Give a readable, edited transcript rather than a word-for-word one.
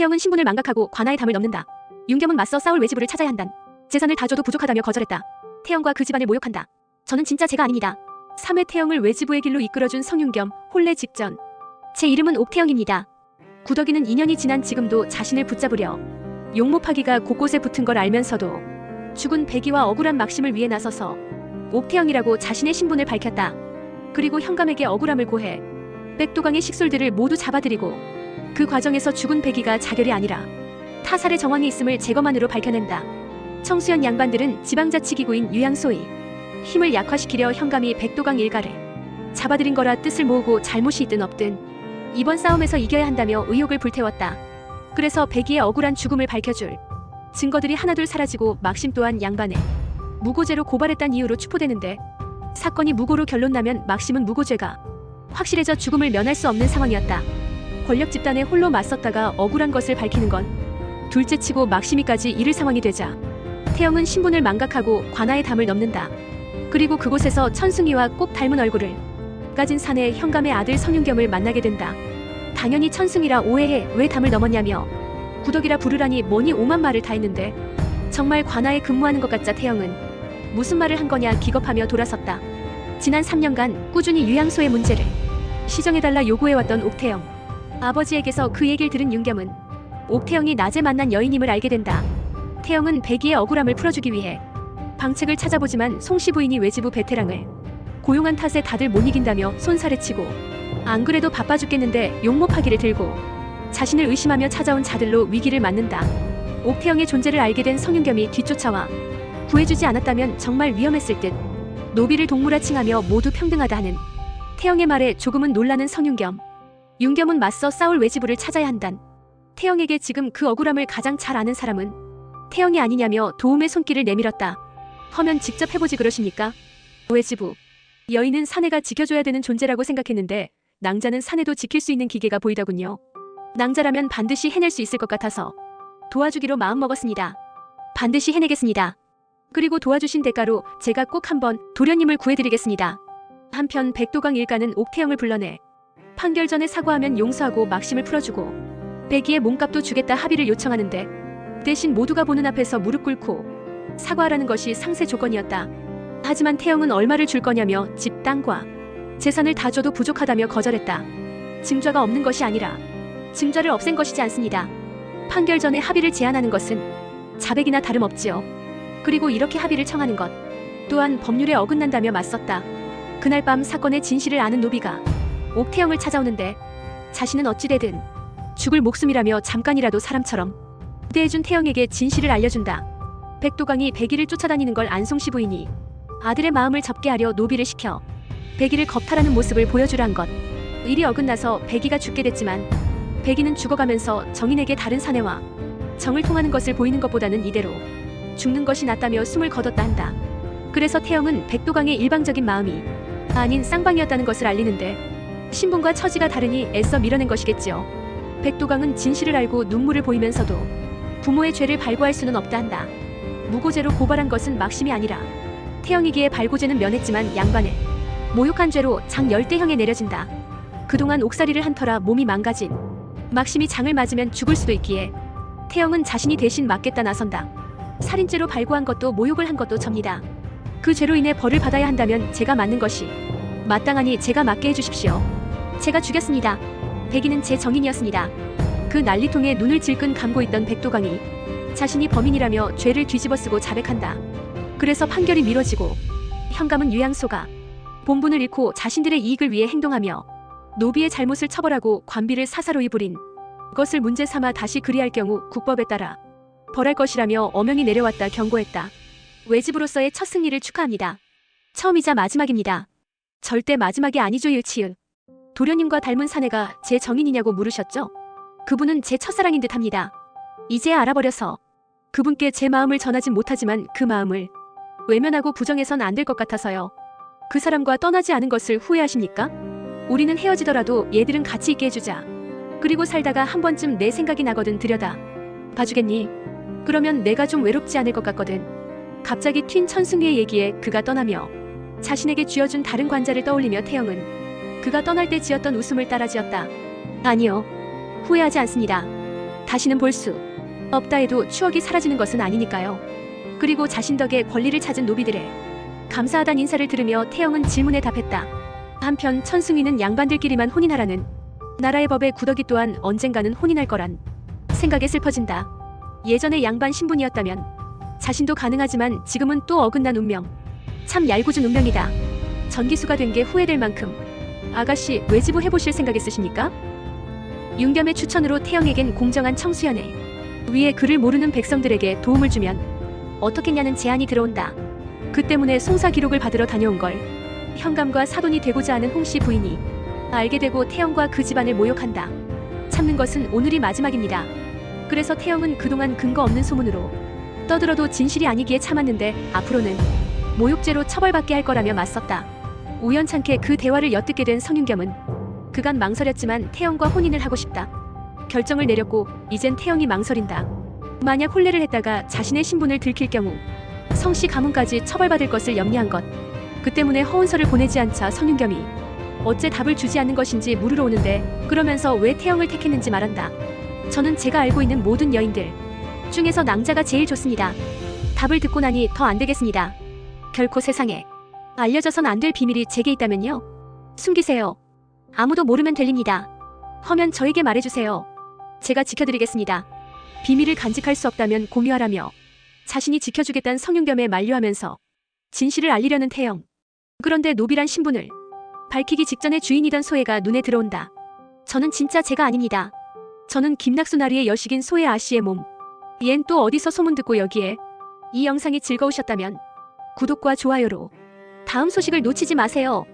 태영은 신분을 망각하고 관아의 담을 넘는다. 윤겸은 맞서 싸울 외지부를 찾아야 한단. 재산을 다 줘도 부족하다며 거절했다. 태영과 그 집안을 모욕한다. 저는 진짜 제가 아닙니다. 3회 태영을 외지부의 길로 이끌어준 성윤겸, 혼례 직전. 제 이름은 옥태영입니다. 구더기는 2년이 지난 지금도 자신을 붙잡으려 용모파기가 곳곳에 붙은 걸 알면서도 죽은 백이와 억울한 막심을 위해 나서서 옥태영이라고 자신의 신분을 밝혔다. 그리고 현감에게 억울함을 고해 백도강의 식솔들을 모두 잡아들이고 그 과정에서 죽은 백이가 자결이 아니라 타살의 정황이 있음을 제거만으로 밝혀낸다. 청수연 양반들은 지방자치기구인 유양소의 힘을 약화시키려 현감이 백도강 일가를 잡아들인 거라 뜻을 모으고 잘못이 있든 없든 이번 싸움에서 이겨야 한다며 의욕을 불태웠다. 그래서 백이의 억울한 죽음을 밝혀줄 증거들이 하나둘 사라지고 막심 또한 양반을 무고죄로 고발했다는 이유로 추포되는데, 사건이 무고로 결론나면 막심은 무고죄가 확실해져 죽음을 면할 수 없는 상황이었다. 권력 집단에 홀로 맞섰다가 억울한 것을 밝히는 건 둘째치고 막심이까지 잃을 상황이 되자 태영은 신분을 망각하고 관아의 담을 넘는다. 그리고 그곳에서 천승희와 꼭 닮은 얼굴을 가진 사내 현감의 아들 성윤겸을 만나게 된다. 당연히 천승희라 오해해 왜 담을 넘었냐며 구덕이라 부르라니 뭐니 오만 말을 다 했는데 정말 관아에 근무하는 것 같자 태영은 무슨 말을 한 거냐 기겁하며 돌아섰다. 지난 3년간 꾸준히 유양소의 문제를 시정해달라 요구해왔던 옥태영. 아버지에게서 그 얘기를 들은 윤겸은 옥태영이 낮에 만난 여인임을 알게 된다. 태영은 백이의 억울함을 풀어주기 위해 방책을 찾아보지만 송씨 부인이 외지부 베테랑을 고용한 탓에 다들 못 이긴다며 손살에 치고 안 그래도 바빠 죽겠는데 용모파기를 들고 자신을 의심하며 찾아온 자들로 위기를 맞는다. 옥태영의 존재를 알게 된 성윤겸이 뒤쫓아와 구해주지 않았다면 정말 위험했을 듯 노비를 동물화 칭하며 모두 평등하다 하는 태영의 말에 조금은 놀라는 성윤겸. 윤겸은 맞서 싸울 외지부를 찾아야 한단. 태영에게 지금 그 억울함을 가장 잘 아는 사람은 태영이 아니냐며 도움의 손길을 내밀었다. 허면 직접 해보지 그러십니까? 외지부. 여인은 사내가 지켜줘야 되는 존재라고 생각했는데 낭자는 사내도 지킬 수 있는 기계가 보이더군요. 낭자라면 반드시 해낼 수 있을 것 같아서 도와주기로 마음먹었습니다. 반드시 해내겠습니다. 그리고 도와주신 대가로 제가 꼭 한번 도련님을 구해드리겠습니다. 한편 백도강 일가는 옥태영을 불러내 판결 전에 사과하면 용서하고 막심을 풀어주고 백이의 몸값도 주겠다 합의를 요청하는데, 대신 모두가 보는 앞에서 무릎 꿇고 사과하라는 것이 상세 조건이었다. 하지만 태영은 얼마를 줄 거냐며 집, 땅과 재산을 다 줘도 부족하다며 거절했다. 증좌가 없는 것이 아니라 증좌를 없앤 것이지 않습니다. 판결 전에 합의를 제안하는 것은 자백이나 다름없지요. 그리고 이렇게 합의를 청하는 것 또한 법률에 어긋난다며 맞섰다. 그날 밤 사건의 진실을 아는 노비가 옥태영을 찾아오는데 자신은 어찌되든 죽을 목숨이라며 잠깐이라도 사람처럼 대해준 태영에게 진실을 알려준다. 백도강이 백이를 쫓아다니는 걸 안송씨 부인이 아들의 마음을 접게 하려 노비를 시켜 백이를 겁탈하는 모습을 보여주려 한 것. 일이 어긋나서 백이가 죽게 됐지만 백이는 죽어가면서 정인에게 다른 사내와 정을 통하는 것을 보이는 것보다는 이대로 죽는 것이 낫다며 숨을 거뒀다 한다. 그래서 태영은 백도강의 일방적인 마음이 아닌 쌍방이었다는 것을 알리는데, 신분과 처지가 다르니 애써 밀어낸 것이겠지요. 백도강은 진실을 알고 눈물을 보이면서도 부모의 죄를 발부할 수는 없다 한다. 무고죄로 고발한 것은 막심이 아니라 태영이기에 발고죄는 면했지만 양반을 모욕한 죄로 장 10대형에 내려진다. 그동안 옥살이를 한 터라 몸이 망가진 막심이 장을 맞으면 죽을 수도 있기에 태영은 자신이 대신 맞겠다 나선다. 살인죄로 발고한 것도 모욕을 한 것도 접니다. 그 죄로 인해 벌을 받아야 한다면 제가 맞는 것이 마땅하니 제가 맞게 해주십시오. 제가 죽였습니다. 백이는 제 정인이었습니다. 그 난리통에 눈을 질끈 감고 있던 백도강이 자신이 범인이라며 죄를 뒤집어쓰고 자백한다. 그래서 판결이 미뤄지고 현감은 유양소가 본분을 잃고 자신들의 이익을 위해 행동하며 노비의 잘못을 처벌하고 관비를 사사로이 부린 것을 문제 삼아 다시 그리할 경우 국법에 따라 벌할 것이라며 어명이 내려왔다 경고했다. 외집으로서의 첫 승리를 축하합니다. 처음이자 마지막입니다. 절대 마지막이 아니죠. 일치은 도련님과 닮은 사내가 제 정인이냐고 물으셨죠? 그분은 제 첫사랑인 듯합니다. 이제야 알아버려서 그분께 제 마음을 전하진 못하지만 그 마음을 외면하고 부정해선 안 될 것 같아서요. 그 사람과 떠나지 않은 것을 후회하십니까? 우리는 헤어지더라도 얘들은 같이 있게 해주자. 그리고 살다가 한 번쯤 내 생각이 나거든. 들여다 봐주겠니? 그러면 내가 좀 외롭지 않을 것 같거든. 갑자기 튄 천승희의 얘기에 그가 떠나며 자신에게 쥐어준 다른 관자를 떠올리며 태영은 그가 떠날 때 지었던 웃음을 따라 지었다. 아니요, 후회하지 않습니다. 다시는 볼 수 없다 해도 추억이 사라지는 것은 아니니까요. 그리고 자신 덕에 권리를 찾은 노비들의 감사하단 인사를 들으며 태영은 질문에 답했다. 한편 천승위는 양반들끼리만 혼인하라는 나라의 법에 구더기 또한 언젠가는 혼인할 거란 생각에 슬퍼진다. 예전에 양반 신분이었다면 자신도 가능하지만 지금은 또 어긋난 운명. 참 얄궂은 운명이다. 전기수가 된 게 후회될 만큼. 아가씨, 외지부 해보실 생각 있으십니까? 윤겸의 추천으로 태영에겐 공정한 청수연애 위에 글을 모르는 백성들에게 도움을 주면 어떻겠냐는 제안이 들어온다. 그 때문에 송사 기록을 받으러 다녀온 걸 현감과 사돈이 되고자 하는 홍씨 부인이 알게 되고 태영과 그 집안을 모욕한다. 참는 것은 오늘이 마지막입니다. 그래서 태영은 그동안 근거 없는 소문으로 떠들어도 진실이 아니기에 참았는데 앞으로는 모욕죄로 처벌받게 할 거라며 맞섰다. 우연찮게 그 대화를 엿듣게 된 성윤겸은 그간 망설였지만 태영과 혼인을 하고 싶다 결정을 내렸고 이젠 태영이 망설인다. 만약 혼례를 했다가 자신의 신분을 들킬 경우 성씨 가문까지 처벌받을 것을 염려한 것. 그 때문에 허운서를 보내지 않자 성윤겸이 어째 답을 주지 않는 것인지 물으러 오는데 그러면서 왜 태영을 택했는지 말한다. 저는 제가 알고 있는 모든 여인들 중에서 낭자가 제일 좋습니다. 답을 듣고 나니 더 안 되겠습니다. 결코 세상에 알려져선 안 될 비밀이 제게 있다면요. 숨기세요. 아무도 모르면 들립니다. 허면 저에게 말해주세요. 제가 지켜드리겠습니다. 비밀을 간직할 수 없다면 공유하라며 자신이 지켜주겠다는 성윤겸에 만류하면서 진실을 알리려는 태영. 그런데 노비란 신분을 밝히기 직전에 주인이던 소혜가 눈에 들어온다. 저는 진짜 제가 아닙니다. 저는 김낙수 나리의 여식인 소혜 아씨의 몸. 얜 또 어디서 소문 듣고 여기에. 이 영상이 즐거우셨다면 구독과 좋아요로 다음 소식을 놓치지 마세요.